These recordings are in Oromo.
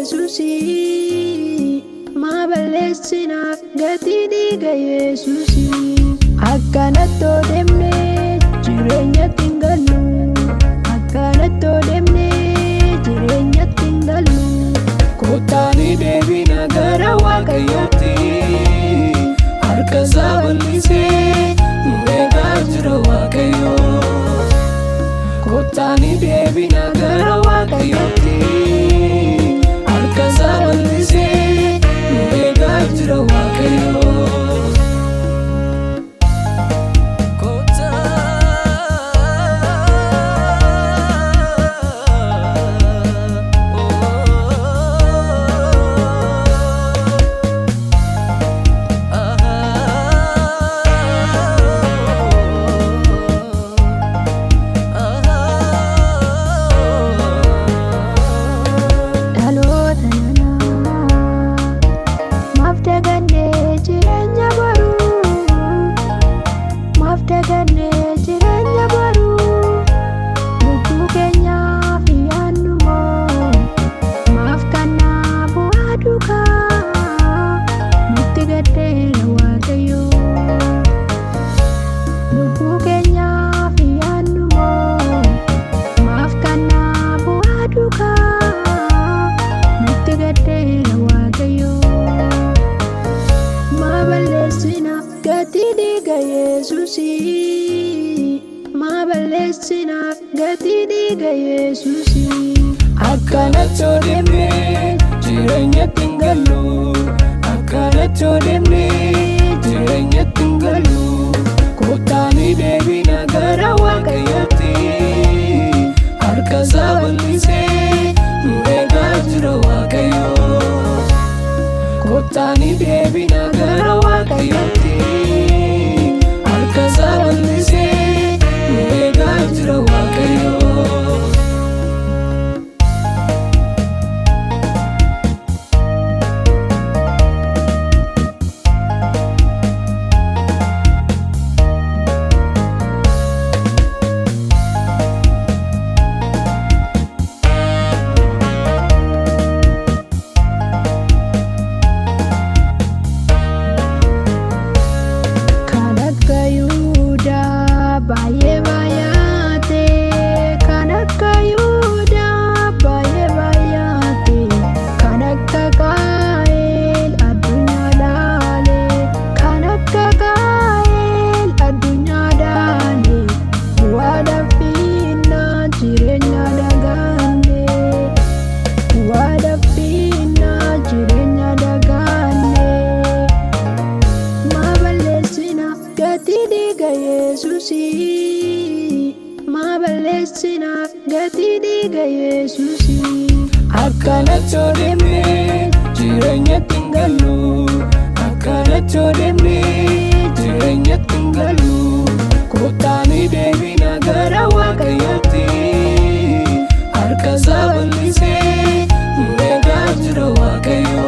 Yesuusi maa balleessina gatii dhiiga Yesuusi akkanattoo deemnee jireenyatti hin gallu akkanattoo deemnee jireenyatti hin gallu Kootaanii deebina gara Waaqayyootti harka isaa bal'isee nu eegaa jira Waaqayyo Kootaanii deebina gara Waaqayyootti harka isaa bal'isee nu eegaa jira Waaqayyo gatii dhiiga Yesuusi maa balleessina gatii dhiiga Yesuusi akkanattoo deemnee jireenyatti hin gallu akkanattoo deemnee jireenyatti hin gallu Kootaanii deebina gara Waaqayyootti harka isaa bal'isee nu eegaa jira Waaqayyo Kootaanii deebina gara Waaqayyootti harka isaa bal'isee nu eegaa jira Waaqayyo Yesuusi maa balleessina gatii dhiiga Yesuusi akkanattoo deemnee jireenyatti hin gallu akkanattoo deemnee jireenyatti hin gallu Kootaanii deebina gara Waaqayyootti harka isaa bal'isee nu eegaa jira Waaqayyo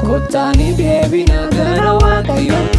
Kootaanii deebina gara Waaqayyootti